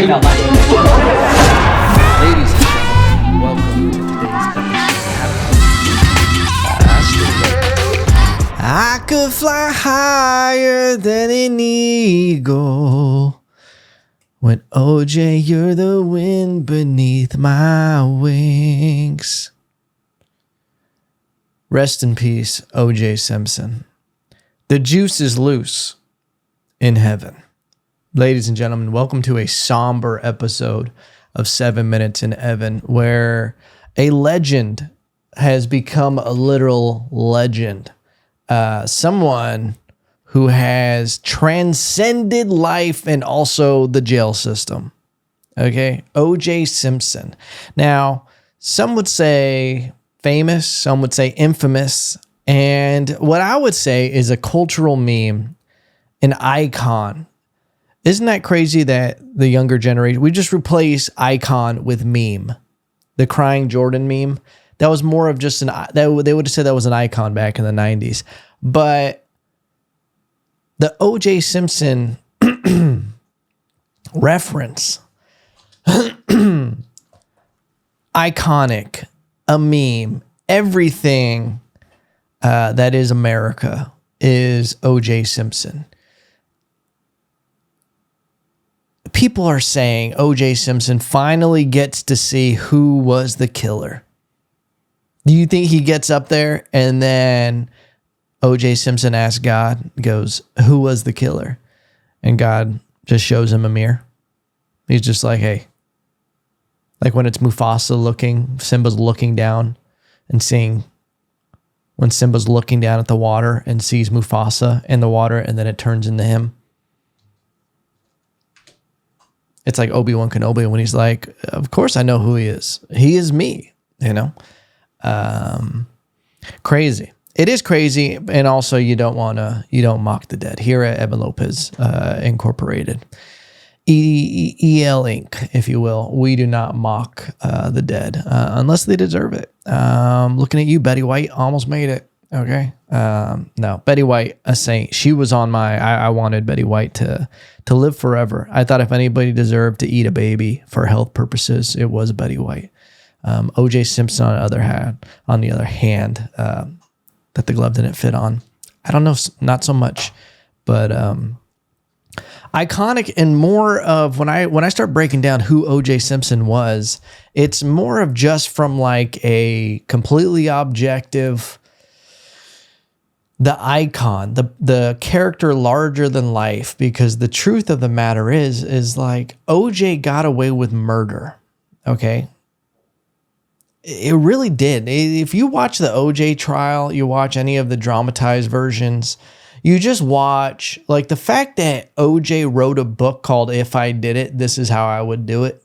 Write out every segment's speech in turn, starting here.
saying that loud. Ladies and gentlemen, welcome to today's episode. I could fly higher than an eagle. When O.J., you're the wind beneath my wings. Rest in peace, O.J. Simpson. The juice is loose in heaven. Ladies and gentlemen, welcome to a somber episode of 7 Minutes in Evan, where a legend has become a literal legend. Someone who has transcended life and also the jail system. Okay, O.J. Simpson. Now, some would say famous, some would say infamous, and what I would say is a cultural meme, an icon. Isn't that crazy that the younger generation, we just replace icon with meme? The crying Jordan meme, that was more of just they would have said that was an icon back in the 90s. But the O.J. Simpson reference, iconic, a meme, everything that is America is O.J. Simpson. People are saying O.J. Simpson finally gets to see who was the killer. Do you think he gets up there and then O.J. Simpson asks God, goes, who was the killer? And God just shows him a mirror. He's just like, hey, like when it's Mufasa looking, Simba's looking down and seeing, when Simba's looking down at the water and sees Mufasa in the water and then it turns into him. It's like Obi-Wan Kenobi when he's like, of course I know who he is. He is me, you know? Crazy. It is crazy. And also you don't mock the dead. Here at Evan Lopez Incorporated, EL Inc., if you will, we do not mock the dead unless they deserve it. Looking at you, Betty White, almost made it. Okay. No, Betty White, a saint. She was on I wanted Betty White to live forever. I thought if anybody deserved to eat a baby for health purposes, it was Betty White. O.J. Simpson, on the other hand, that the glove didn't fit on. I don't know, not so much, but iconic and more of when I start breaking down who O.J. Simpson was, it's more of just from like a completely objective, the icon, the character larger than life, because the truth of the matter is like O.J. got away with murder. Okay. It really did. If you watch the O.J. trial, you watch any of the dramatized versions, you just watch like the fact that O.J. wrote a book called If I Did It, This Is How I Would Do It.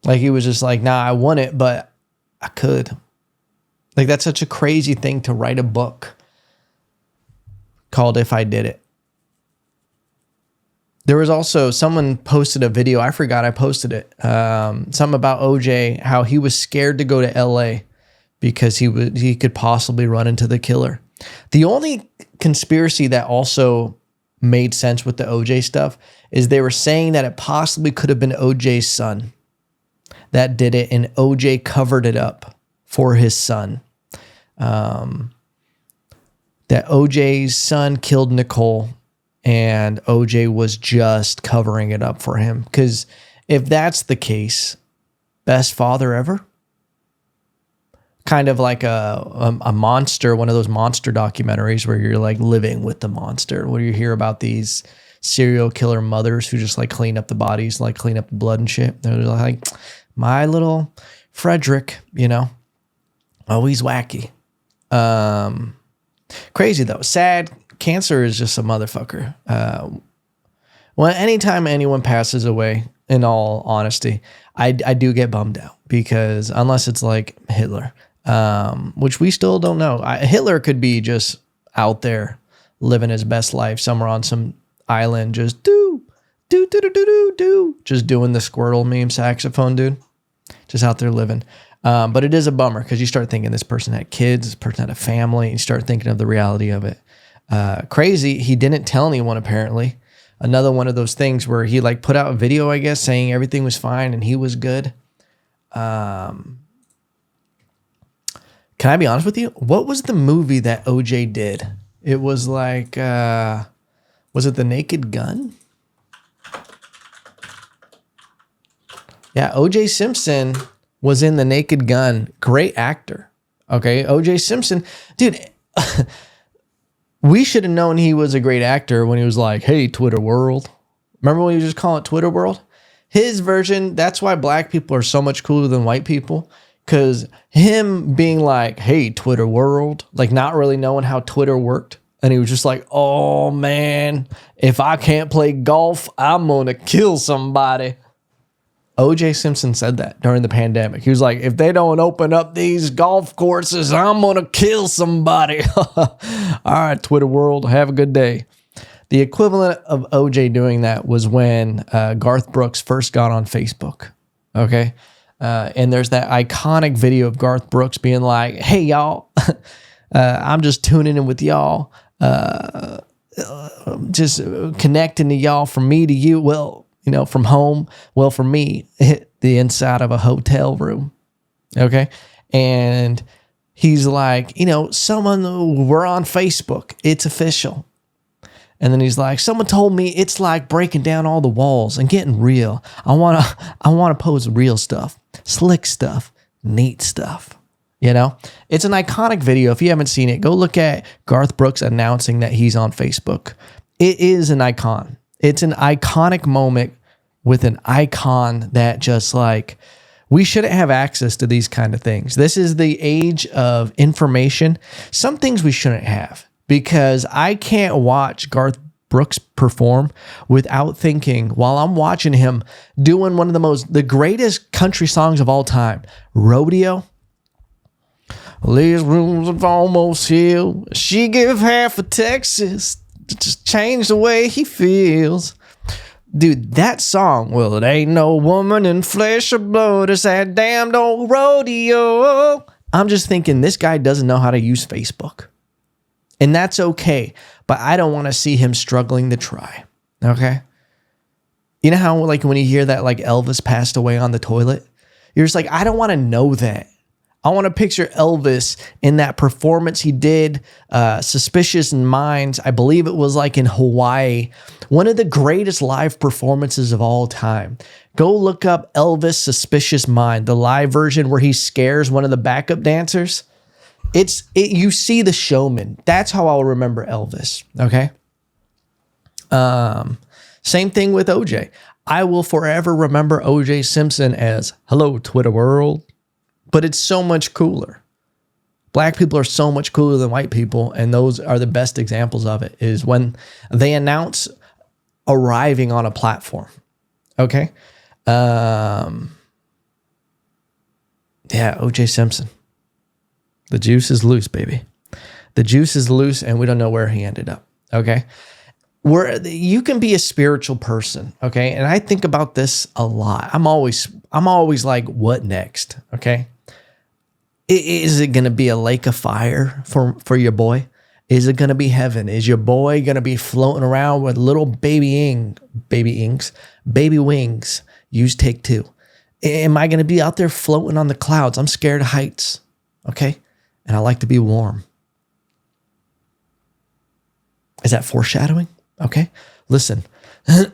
Like he was just like, nah, I want it, but I could. Like that's such a crazy thing to write a book called If I Did It. There was also someone posted a video. I forgot I posted it. Something about O.J., how he was scared to go to L.A. because he could possibly run into the killer. The only conspiracy that also made sense with the O.J. stuff is they were saying that it possibly could have been O.J.'s son that did it, and O.J. covered it up for his son. That O.J.'s son killed Nicole, and O.J. was just covering it up for him. Because if that's the case, best father ever? Kind of like a monster, one of those monster documentaries where you're like living with the monster, where you hear about these serial killer mothers who just like clean up the bodies, like clean up the blood and shit. They're like, my little Frederick, you know, always wacky. Crazy though. Sad. Cancer is just a motherfucker. Well, anytime anyone passes away, in all honesty, I do get bummed out, because unless it's like Hitler, which we still don't know. Hitler could be just out there living his best life somewhere on some island, just just doing the Squirtle meme saxophone, dude. Just out there living. But it is a bummer, because you start thinking this person had kids, this person had a family, and you start thinking of the reality of it. Crazy. He didn't tell anyone, apparently. another one of those things where he like put out a video, I guess, saying everything was fine and he was good. Can I be honest with you? What was the movie that OJ did? It was like, was it The Naked Gun? Yeah, O.J. Simpson was in The Naked Gun. Great actor. Okay, O.J. Simpson. Dude, we should have known he was a great actor when he was like, hey, Twitter world. Remember when he was just calling it Twitter world? His version, that's why black people are so much cooler than white people. Because him being like, hey, Twitter world, like not really knowing how Twitter worked. And he was just like, oh, man, if I can't play golf, I'm going to kill somebody. O.J. Simpson said that during the pandemic. He was like, if they don't open up these golf courses, I'm going to kill somebody. All right, Twitter world, have a good day. The equivalent of O.J. doing that was when Garth Brooks first got on Facebook. Okay. And there's that iconic video of Garth Brooks being like, hey, y'all, I'm just tuning in with y'all. Just connecting to y'all from me to you. Well, you know, from home. Well, for me, hit the inside of a hotel room. Okay. And he's like, you know, we're on Facebook. It's official. And then he's like, someone told me it's like breaking down all the walls and getting real. I want to post real stuff, slick stuff, neat stuff. You know, it's an iconic video. If you haven't seen it, go look at Garth Brooks announcing that he's on Facebook. It is an icon. It's an iconic moment with an icon that just like, we shouldn't have access to these kind of things. This is the age of information. Some things we shouldn't have, because I can't watch Garth Brooks perform without thinking, while I'm watching him doing one of the greatest country songs of all time, Rodeo. These rooms have almost healed. She give half of Texas to just change the way he feels. Dude, that song, well, it ain't no woman in flesh or blood. It's that damned old rodeo. I'm just thinking this guy doesn't know how to use Facebook. And that's okay. But I don't want to see him struggling to try. Okay? You know how like when you hear that like Elvis passed away on the toilet? You're just like, I don't want to know that. I want to picture Elvis in that performance he did, Suspicious Minds. I believe it was like in Hawaii. One of the greatest live performances of all time. Go look up Elvis Suspicious Mind, the live version where he scares one of the backup dancers. You see the showman. That's how I'll remember Elvis. Okay. Same thing with OJ. I will forever remember O.J. Simpson as hello, Twitter world. But it's so much cooler. Black people are so much cooler than white people. And those are the best examples of it, is when they announce arriving on a platform. Okay. Yeah. O.J. Simpson. The juice is loose, baby. The juice is loose and we don't know where he ended up. Okay. You can be a spiritual person. Okay. And I think about this a lot. I'm always like, what next? Okay. Is it going to be a lake of fire for your boy? Is it going to be heaven? Is your boy going to be floating around with little baby wings? Use take two. Am I going to be out there floating on the clouds? I'm scared of heights. Okay. And I like to be warm. Is that foreshadowing? Okay. Listen, I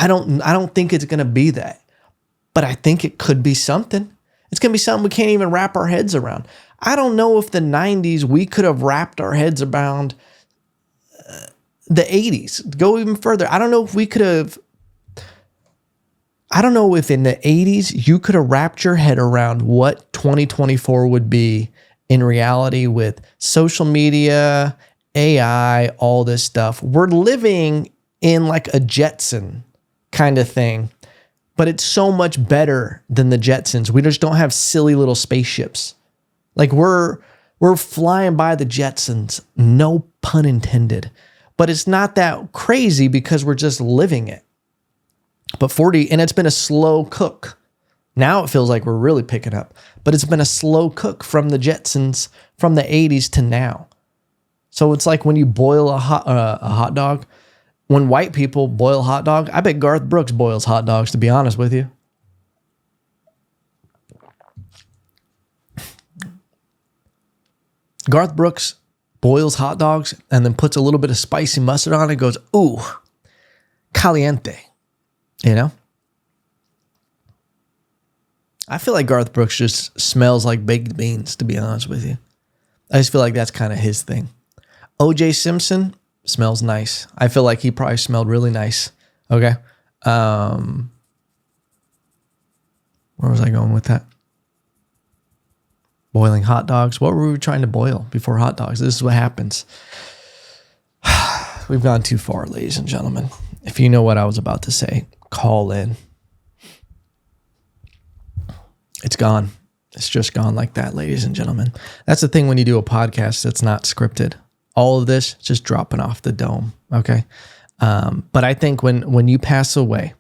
don't think it's going to be that, but I think it could be something. It's going to be something we can't even wrap our heads around. I don't know if the 90s, we could have wrapped our heads around the 80s. Go even further. I don't know if in the 80s, you could have wrapped your head around what 2024 would be in reality with social media, AI, all this stuff. We're living in like a Jetson kind of thing. But it's so much better than the Jetsons. We just don't have silly little spaceships. Like we're flying by the Jetsons, no pun intended. But it's not that crazy because we're just living it. But and it's been a slow cook. Now it feels like we're really picking up. But it's been a slow cook from the Jetsons from the 80s to now. So it's like when you boil a hot dog, when white people boil hot dog, I bet Garth Brooks boils hot dogs, to be honest with you. Garth Brooks boils hot dogs and then puts a little bit of spicy mustard on it and goes, ooh, caliente, you know? I feel like Garth Brooks just smells like baked beans, to be honest with you. I just feel like that's kind of his thing. O.J. Simpson smells nice. I feel like he probably smelled really nice. Okay. Where was I going with that? Boiling hot dogs. What were we trying to boil before hot dogs? This is what happens. We've gone too far, ladies and gentlemen. If you know what I was about to say, call in. It's gone. It's just gone like that, ladies and gentlemen. That's the thing when you do a podcast that's not scripted. All of this just dropping off the dome, okay? But I think when you pass away,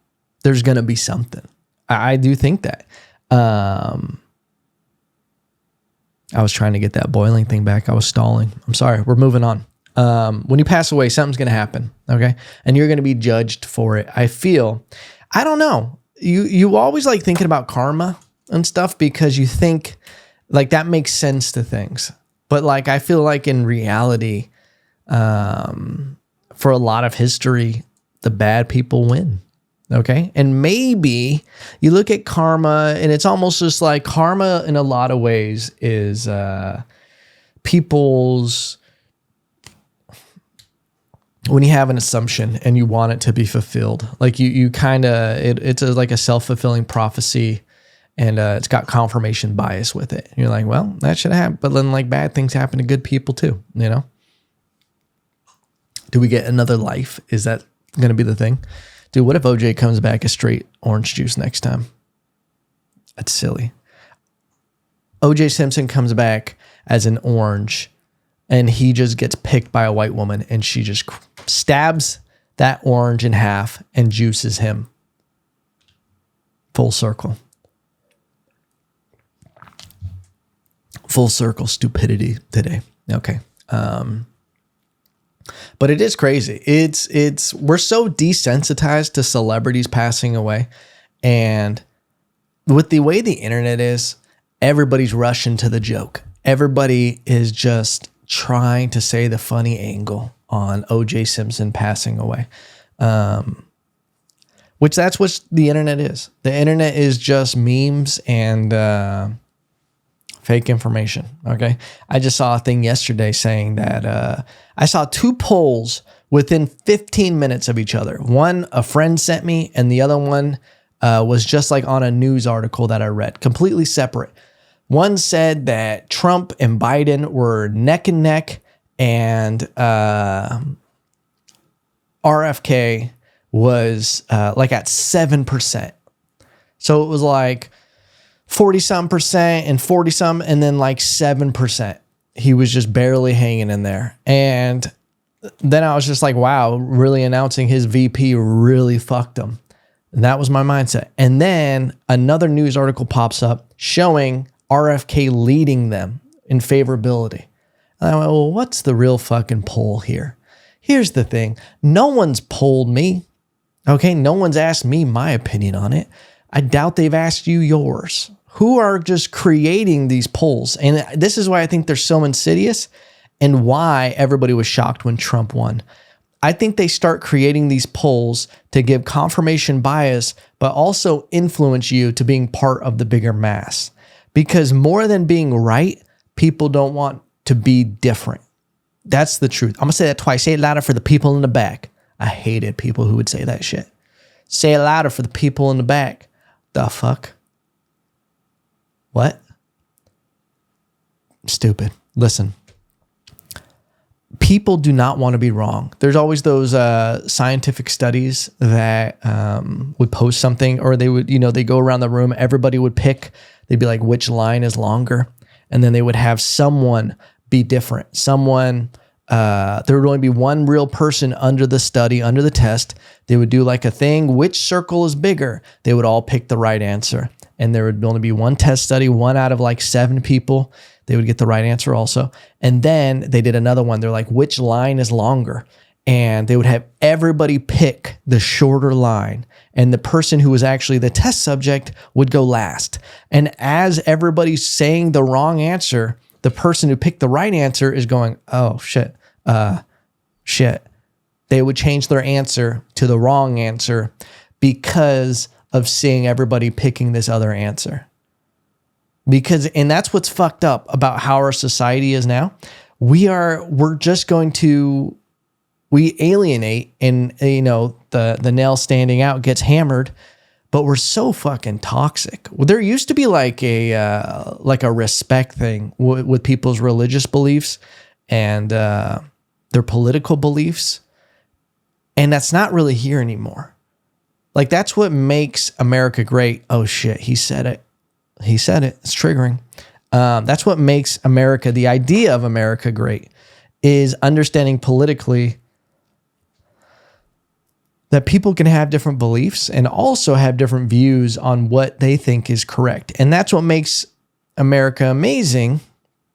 there's going to be something. I do think that. I was trying to get that boiling thing back. I was stalling. I'm sorry. We're moving on. When you pass away, something's going to happen, okay? And you're going to be judged for it. I don't know. You always like thinking about karma and stuff because you think like that makes sense to things. But like, I feel like in reality, for a lot of history, the bad people win. Okay. And maybe you look at karma and it's almost just like karma in a lot of ways is, people's, when you have an assumption and you want it to be fulfilled, like you kind of, it's like a self-fulfilling prophecy. And it's got confirmation bias with it. And you're like, well, that should happen. But then like bad things happen to good people too, you know? Do we get another life? Is that going to be the thing? Dude, what if OJ comes back as straight orange juice next time? That's silly. O.J. Simpson comes back as an orange and he just gets picked by a white woman and she just stabs that orange in half and juices him. Full circle. Full circle stupidity today. Okay. But it is crazy. We're so desensitized to celebrities passing away. And with the way the internet is, everybody's rushing to the joke. Everybody is just trying to say the funny angle on O.J. Simpson passing away. Which that's what the internet is. The internet is just memes and, fake information. Okay. I just saw a thing yesterday saying that I saw two polls within 15 minutes of each other. One a friend sent me, and the other one was just like on a news article that I read, completely separate. One said that Trump and Biden were neck and neck, and RFK was like at 7%. So it was like 40-some% and 40-some, and then like 7%. He was just barely hanging in there. And then I was just like, wow, really announcing his VP really fucked him. And that was my mindset. And then another news article pops up showing RFK leading them in favorability. And I went, well, what's the real fucking poll here? Here's the thing. No one's polled me. Okay. No one's asked me my opinion on it. I doubt they've asked you yours. Who are just creating these polls? And this is why I think they're so insidious and why everybody was shocked when Trump won. I think they start creating these polls to give confirmation bias, but also influence you to being part of the bigger mass. Because more than being right, people don't want to be different. That's the truth. I'm going to say that twice. Say it louder for the people in the back. I hated people who would say that shit. Say it louder for the people in the back. The fuck? What? Stupid. Listen. People do not want to be wrong. There's always those scientific studies that would post something, or they would, they go around the room. Everybody would pick. They'd be like, which line is longer? And then they would have someone be different. Someone, there would only be one real person under the study, under the test. They would do like a thing. Which circle is bigger? They would all pick the right answer. And there would only be one test study, one out of like 7 people. They would get the right answer also. And then they did another one. They're like, which line is longer? and they would have everybody pick the shorter line, and the person who was actually the test subject would go last. And as everybody's saying the wrong answer, the person who picked the right answer is going, oh, shit. They would change their answer to the wrong answer because of seeing everybody picking this other answer. And that's what's fucked up about how our society is now. We alienate, and the nail standing out gets hammered, but we're so fucking toxic. Well, there used to be like a respect thing with people's religious beliefs and their political beliefs, and that's not really here anymore. Like, that's what makes America great. Oh shit, he said it. It's triggering. That's what makes America, the idea of America, great, is understanding politically that people can have different beliefs and also have different views on what they think is correct. And that's what makes America amazing,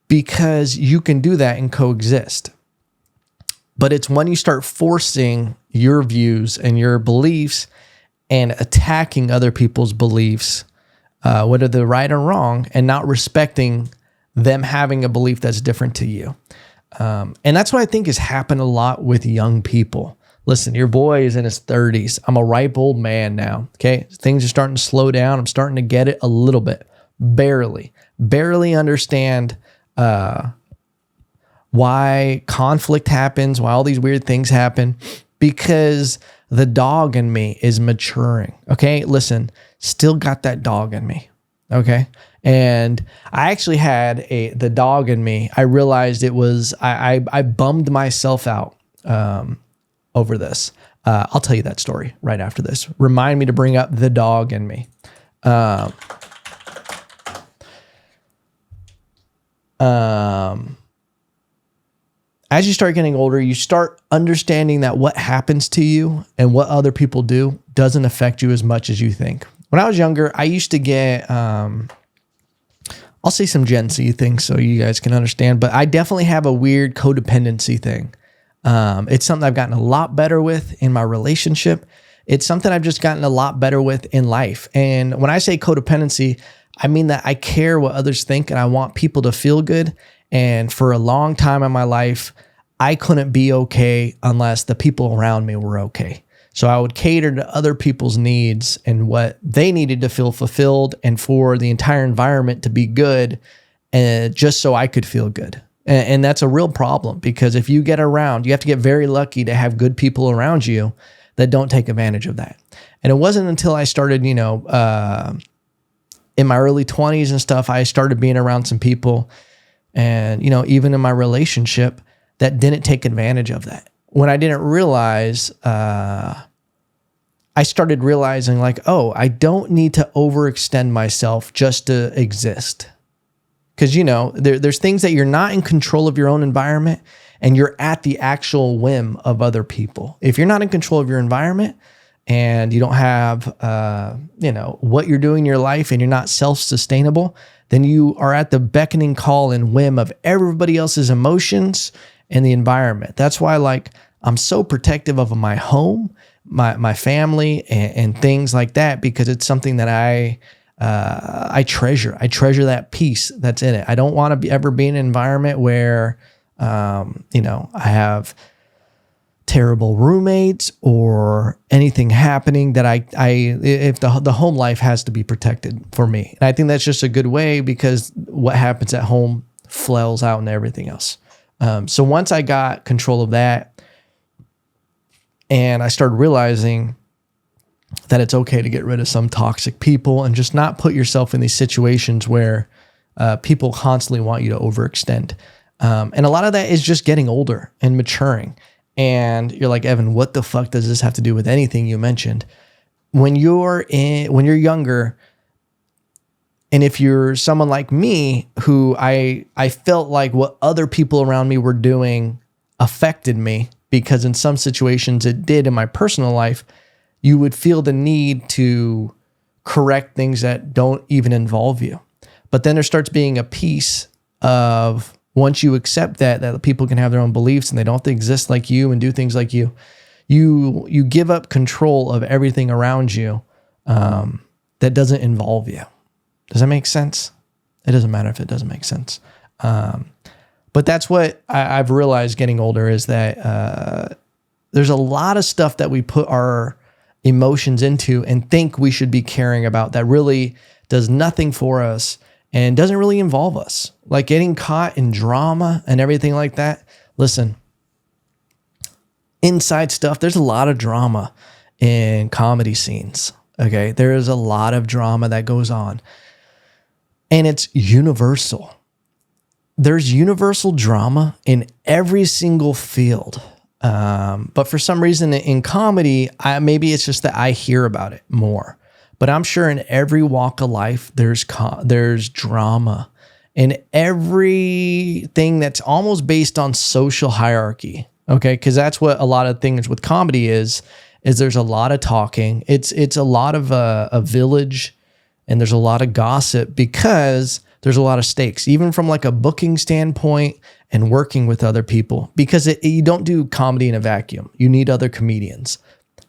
because you can do that and coexist. But it's when you start forcing your views and your beliefs and attacking other people's beliefs, whether they're right or wrong, and not respecting them having a belief that's different to you. And that's what I think has happened a lot with young people. Listen, your boy is in his 30s. I'm a ripe old man now. Okay. Things are starting to slow down. I'm starting to get it a little bit. Barely understand why conflict happens, why all these weird things happen, because the dog in me is maturing. Okay. Listen, still got that dog in me. Okay. And I actually had the dog in me. I realized it was, I bummed myself out over this. I'll tell you that story right after this. Remind me to bring up the dog in me. As you start getting older, you start understanding that what happens to you and what other people do doesn't affect you as much as you think. When I was younger, I used to get, I'll say some Gen Z things so you guys can understand, but I definitely have a weird codependency thing. It's something I've gotten a lot better with in my relationship. It's something I've just gotten a lot better with in life. And when I say codependency, I mean that I care what others think and I want people to feel good. And for a long time in my life, I couldn't be okay unless the people around me were okay. So I would cater to other people's needs and what they needed to feel fulfilled and for the entire environment to be good, just so I could feel good. And that's a real problem, because if you get around, you have to get very lucky to have good people around you that don't take advantage of that. And it wasn't until I started, in my early 20s and stuff, I started being around some people and, even in my relationship, that didn't take advantage of that. When I didn't realize, I started realizing like, oh, I don't need to overextend myself just to exist. Because, there's things that you're not in control of your own environment, and you're at the actual whim of other people. If you're not in control of your environment and you don't have, what you're doing in your life, and you're not self-sustainable, then you are at the beckoning call and whim of everybody else's emotions and the environment. That's why, I'm so protective of my home, my family, and things like that, because it's something that I treasure. I treasure that peace that's in it. I don't want to ever be in an environment where, I have terrible roommates or anything happening that if the home life has to be protected for me. And I think that's just a good way, because what happens at home flails out into everything else. So once I got control of that, and I started realizing that it's okay to get rid of some toxic people and just not put yourself in these situations where people constantly want you to overextend. And a lot of that is just getting older and maturing. And you're like, Evan, what the fuck does this have to do with anything you mentioned? When you're younger, and if you're someone like me, who I felt like what other people around me were doing affected me, because in some situations it did in my personal life, you would feel the need to correct things that don't even involve you. But then there starts being a piece of Once you accept that people can have their own beliefs and they don't have to exist like you and do things like you, you give up control of everything around you that doesn't involve you. Does that make sense? It doesn't matter if it doesn't make sense. But that's what I've realized getting older is that there's a lot of stuff that we put our emotions into and think we should be caring about that really does nothing for us and doesn't really involve us. Like getting caught in drama and everything like that. Listen, inside stuff, there's a lot of drama in comedy scenes. Okay. There is a lot of drama that goes on and it's universal. There's universal drama in every single field. But for some reason in comedy, maybe it's just that I hear about it more, but I'm sure in every walk of life, there's drama in everything that's almost based on social hierarchy. Okay. Cause that's what a lot of things with comedy is there's a lot of talking. It's a lot of a village and there's a lot of gossip because there's a lot of stakes, even from like a booking standpoint and working with other people, because you don't do comedy in a vacuum. You need other comedians.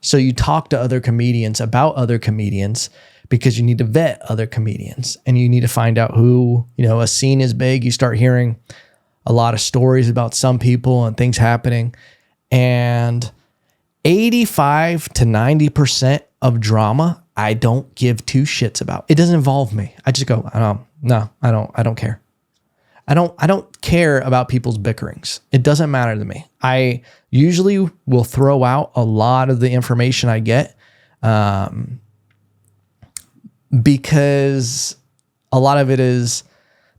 So you talk to other comedians about other comedians because you need to vet other comedians and you need to find out who, a scene is big. You start hearing a lot of stories about some people and things happening, and 85 to 90% of drama, I don't give two shits about. It doesn't involve me. I just go, no, I don't care. I don't care about people's bickerings. It doesn't matter to me. I usually will throw out a lot of the information I get, because a lot of it is,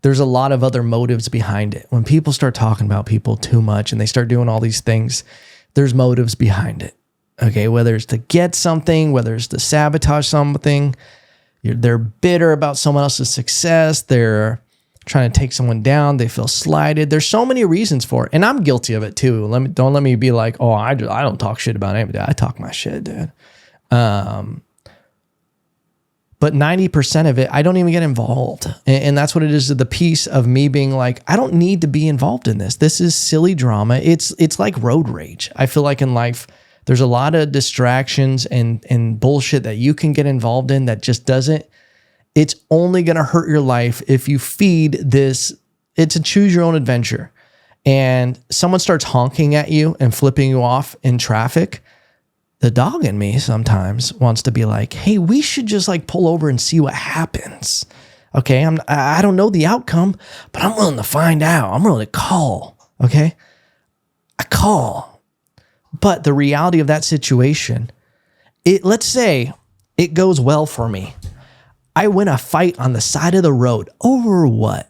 there's a lot of other motives behind it. When people start talking about people too much and they start doing all these things, there's motives behind it. Okay. Whether it's to get something, whether it's to sabotage something, they're bitter about someone else's success. They're trying to take someone down. They feel slighted. There's so many reasons for it. And I'm guilty of it too. Don't let me be like, oh, I don't talk shit about anybody. I talk my shit, dude. But 90% of it, I don't even get involved. And that's what it is, the piece of me being like, I don't need to be involved in this. This is silly drama. It's like road rage. I feel like in life, there's a lot of distractions and bullshit that you can get involved in that just doesn't, it's only going to hurt your life if you feed this. It's a choose your own adventure. And someone starts honking at you and flipping you off in traffic. The dog in me sometimes wants to be like, hey, we should just like pull over and see what happens. Okay. I don't know the outcome, but I'm willing to find out. I'm willing to call. Okay. I call. But the reality of that situation, let's say it goes well for me. I win a fight on the side of the road over what?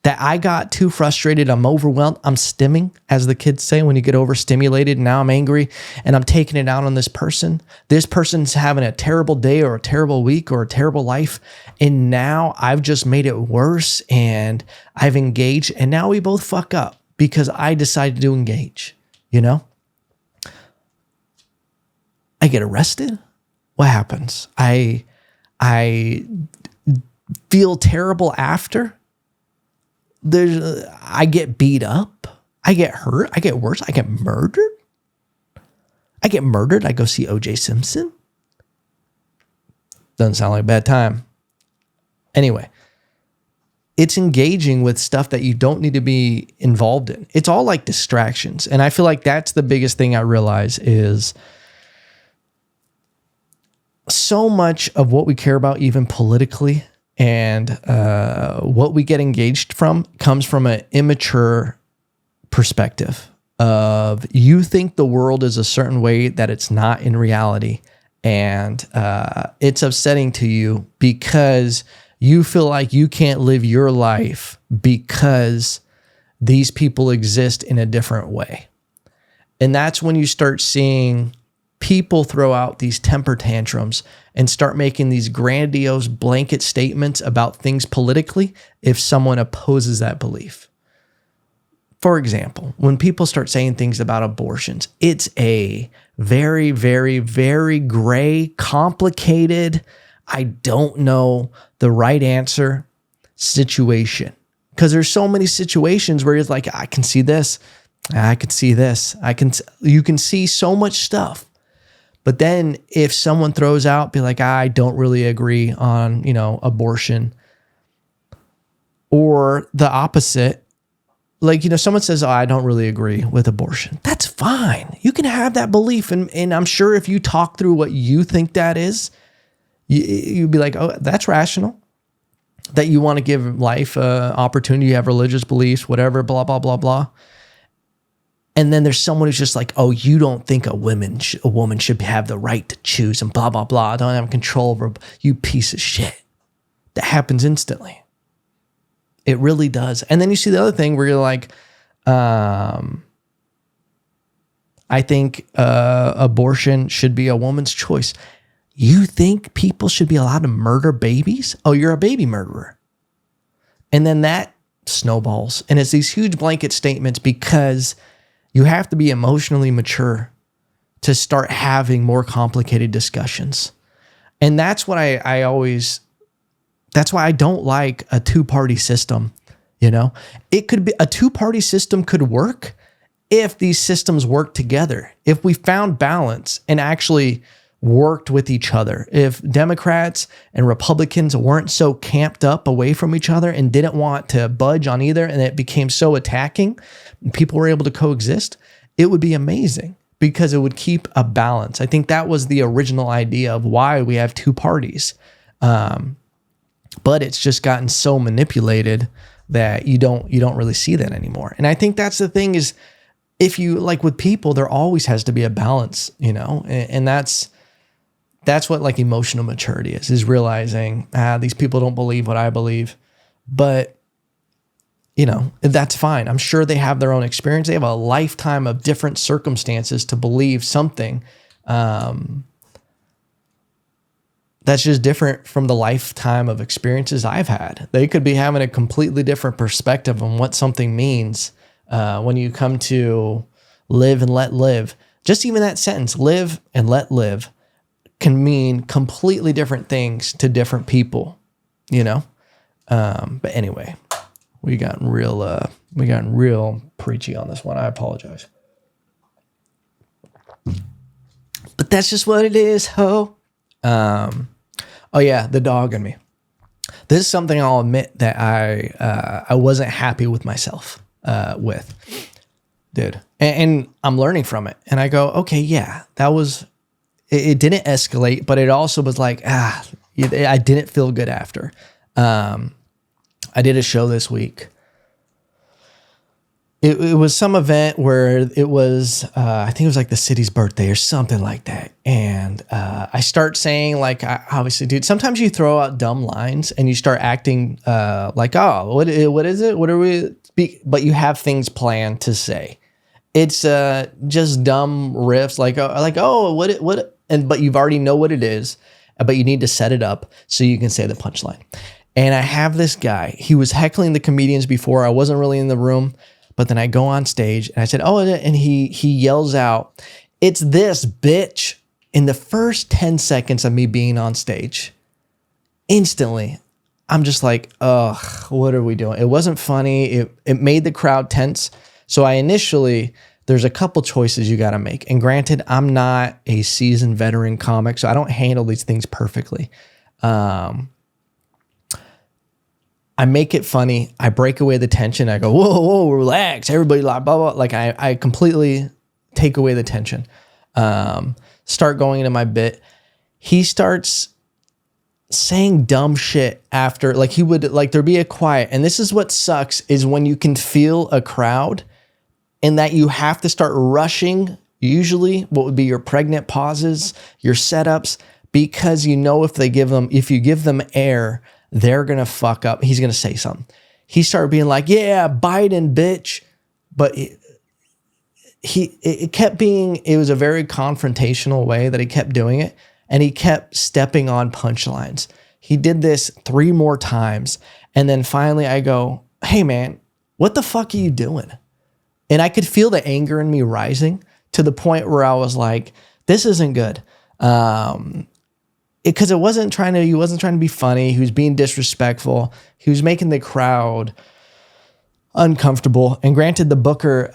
That I got too frustrated. I'm overwhelmed. I'm stimming, as the kids say, when you get overstimulated. Now I'm angry and I'm taking it out on this person. This person's having a terrible day or a terrible week or a terrible life. And now I've just made it worse and I've engaged. And now we both fuck up because I decided to engage, I get arrested. What happens? I feel terrible after. I get beat up. I get hurt. I get worse. I get murdered. I go see O.J. Simpson. Doesn't sound like a bad time. Anyway, it's engaging with stuff that you don't need to be involved in. It's all like distractions. And I feel like that's the biggest thing I realize is so much of what we care about, even politically, and what we get engaged from comes from an immature perspective of you think the world is a certain way that it's not in reality. And it's upsetting to you because you feel like you can't live your life because these people exist in a different way. And that's when you start seeing people throw out these temper tantrums and start making these grandiose blanket statements about things politically if someone opposes that belief. For example, when people start saying things about abortions, it's a very, very, very gray, complicated, I don't know the right answer situation. Because there's so many situations where it's like, I can see this, I can see this, you can see so much stuff. But then if someone throws out, be like, I don't really agree on, abortion, or the opposite, like, someone says, oh, I don't really agree with abortion. That's fine. You can have that belief. And I'm sure if you talk through what you think that is, you'd be like, oh, that's rational. That you want to give life opportunity, you have religious beliefs, whatever, blah, blah, blah, blah. And then there's someone who's just like, oh, you don't think a woman should have the right to choose and blah, blah, blah. I don't have control over, you piece of shit. That happens instantly. It really does. And then you see the other thing where you're like, I think abortion should be a woman's choice. You think people should be allowed to murder babies? Oh, you're a baby murderer. And then that snowballs. And it's these huge blanket statements because you have to be emotionally mature to start having more complicated discussions. And that's what that's why I don't like a two-party system. It could be a two-party system could work if these systems work together. If we found balance and actually worked with each other. If Democrats and Republicans weren't so camped up away from each other and didn't want to budge on either, and it became so attacking, and people were able to coexist, it would be amazing because it would keep a balance. I think that was the original idea of why we have two parties. But it's just gotten so manipulated that you don't really see that anymore. And I think that's the thing is, if you like with people, there always has to be a balance, and that's what like emotional maturity is realizing, these people don't believe what I believe, but that's fine. I'm sure they have their own experience. They have a lifetime of different circumstances to believe something, that's just different from the lifetime of experiences I've had. They could be having a completely different perspective on what something means when you come to live and let live. Just even that sentence, live and let live, can mean completely different things to different people, But anyway, we got real preachy on this one. I apologize. But that's just what it is, ho. Oh yeah, the dog in me. This is something I'll admit that I wasn't happy with myself with, dude. And I'm learning from it. And I go, okay, yeah, that was. It didn't escalate, but it also was like, I didn't feel good after. I did a show this week. It was some event where it was, I think it was like the city's birthday or something like that. And I start saying like, obviously, dude, sometimes you throw out dumb lines and you start acting like, oh, what is it? What are we speak? But you have things planned to say. It's just dumb riffs like what, but you've already know what it is, but you need to set it up so you can say the punchline. And I have this guy, he was heckling the comedians before. I wasn't really in the room. But then I go on stage and I said, oh, and he yells out, it's this bitch in the first 10 seconds of me being on stage. Instantly, I'm just like, ugh, what are we doing? It wasn't funny. It made the crowd tense. So there's a couple choices you got to make. And granted, I'm not a seasoned veteran comic, so I don't handle these things perfectly. I make it funny. I break away the tension. I go, whoa, relax. Everybody blah, blah, blah. Like I completely take away the tension. Start going into my bit. He starts saying dumb shit after, like he would, like there'd be a quiet. And this is what sucks is when you can feel a crowd and that you have to start rushing, usually what would be your pregnant pauses, your setups, because if you give them air, they're going to fuck up. He's going to say something. He started being like, yeah, Biden, bitch. But it was a very confrontational way that he kept doing it. And he kept stepping on punchlines. He did this 3 more times. And then finally I go, hey man, what the fuck are you doing? And I could feel the anger in me rising to the point where I was like, this isn't good. Because he wasn't trying to be funny. He was being disrespectful. He was making the crowd uncomfortable. And granted, the booker,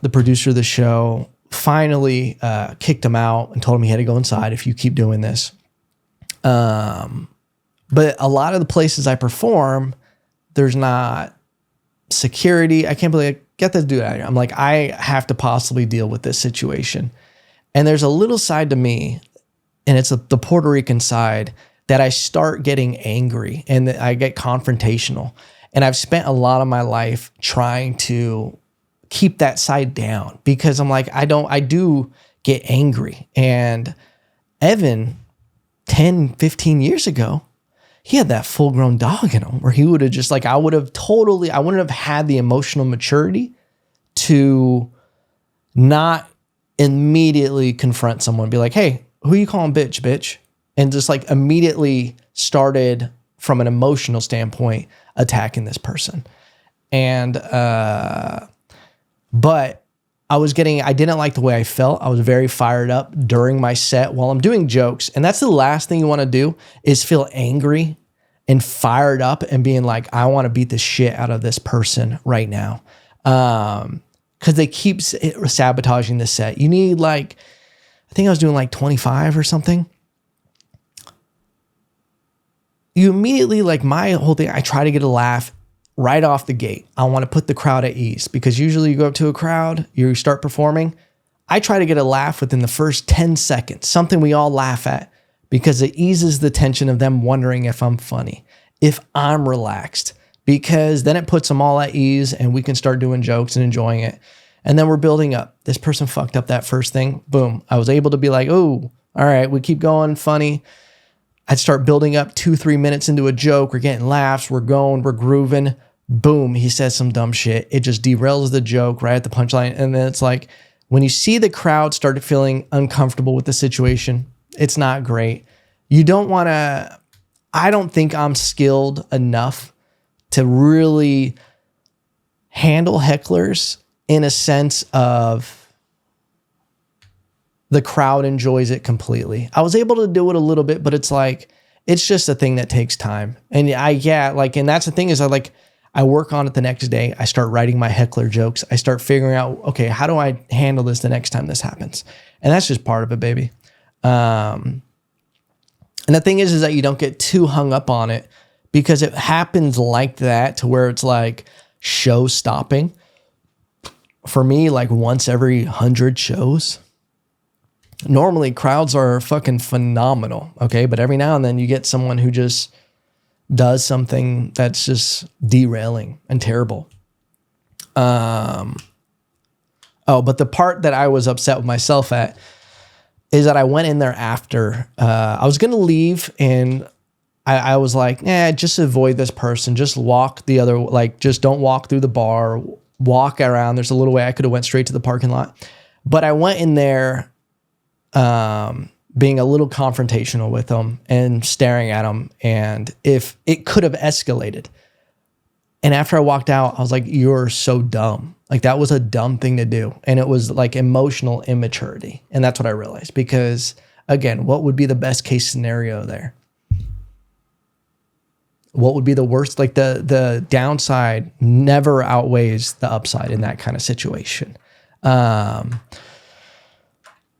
the producer of the show, finally kicked him out and told him he had to go inside if you keep doing this. But a lot of the places I perform, there's not security. I can't believe, get this dude out of here. I'm like, I have to possibly deal with this situation. And there's a little side to me, and it's the Puerto Rican side, that I start getting angry and I get confrontational. And I've spent a lot of my life trying to keep that side down because I'm like, I do get angry. And Evan, 10, 15 years ago, he had that full grown dog in him where he would have just like, I wouldn't have had the emotional maturity to not immediately confront someone, be like, hey, who you calling bitch? And just like immediately started from an emotional standpoint attacking this person. And, but I didn't like the way I felt. I was very fired up during my set while I'm doing jokes. And that's the last thing you want to do is feel angry and fired up and being like, I want to beat the shit out of this person right now. Cause they keep sabotaging the set. You need like, I think I was doing like 25 or something. You immediately, like my whole thing, I try to get a laugh right off the gate. I want to put the crowd at ease because usually you go up to a crowd, you start performing. I try to get a laugh within the first 10 seconds, something we all laugh at because it eases the tension of them wondering if I'm funny, if I'm relaxed, because then it puts them all at ease and we can start doing jokes and enjoying it. And then we're building up. This person fucked up that first thing. Boom. I was able to be like, oh, all right, we keep going, funny. I'd start building up 2-3 minutes into a joke. We're getting laughs. We're going, we're grooving. Boom. He says some dumb shit. It just derails the joke right at the punchline. And then it's like, when you see the crowd start feeling uncomfortable with the situation, it's not great. You don't want to, I don't think I'm skilled enough to really handle hecklers in a sense of the crowd enjoys it completely. I was able to do it a little bit, but it's like, it's just a thing that takes time. And and that's the thing is I work on it the next day. I start writing my heckler jokes. I start figuring out, okay, how do I handle this the next time this happens? And that's just part of it, baby. And the thing is that you don't get too hung up on it because it happens like that to where it's like show stopping. For me, like once every 100 shows. Normally crowds are fucking phenomenal, okay? But every now and then you get someone who just does something that's just derailing and terrible. But the part that I was upset with myself at is that I went in there after. I was going to leave and I was like, just avoid this person. Just walk the other, just don't walk through the bar. Walk around. There's a little way I could have went straight to the parking lot. But I went in there being a little confrontational with them and staring at them. And if it could have escalated. And after I walked out, I was like, you're so dumb. Like that was a dumb thing to do. And it was like emotional immaturity. And that's what I realized because again, what would be the best case scenario there? What would be the worst? Like the downside never outweighs the upside in that kind of situation.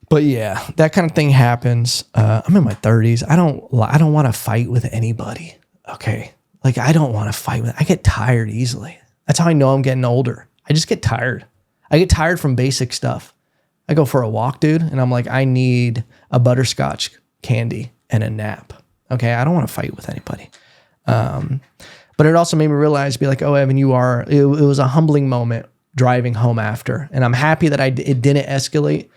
But yeah, that kind of thing happens. I'm in my 30s. I don't want to fight with anybody. Okay. Like I don't want to fight I get tired easily. That's how I know I'm getting older. I just get tired. I get tired from basic stuff. I go for a walk, dude. And I'm like, I need a butterscotch candy and a nap. Okay. I don't want to fight with anybody. But it also made me realize, be like, oh, Evan, it was a humbling moment driving home after. And I'm happy that it didn't escalate.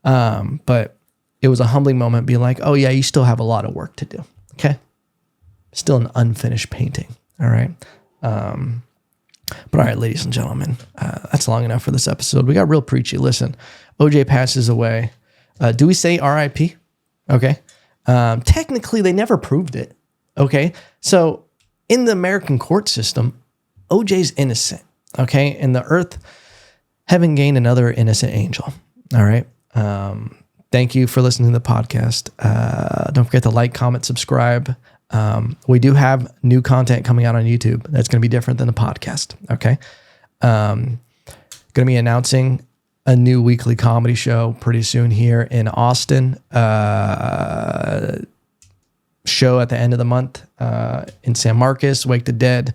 But it was a humbling moment being like, oh yeah, you still have a lot of work to do. Okay. Still an unfinished painting. All right. But all right, ladies and gentlemen, that's long enough for this episode. We got real preachy. Listen, OJ passes away. Do we say RIP? Okay. Technically they never proved it. Okay. So in the American court system, OJ's innocent. Okay. And the earth haven't gained another innocent angel. All right. Thank you for listening to the podcast. Don't forget to like, comment, subscribe. We do have new content coming out on YouTube. That's going to be different than the podcast. Okay. Going to be announcing a new weekly comedy show pretty soon here in Austin. Show at the end of the month in San Marcos, Wake the Dead.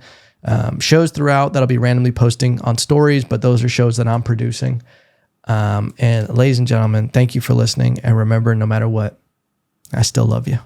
Shows throughout that I'll be randomly posting on stories, but those are shows that I'm producing. And ladies and gentlemen, thank you for listening. And remember, no matter what, I still love you.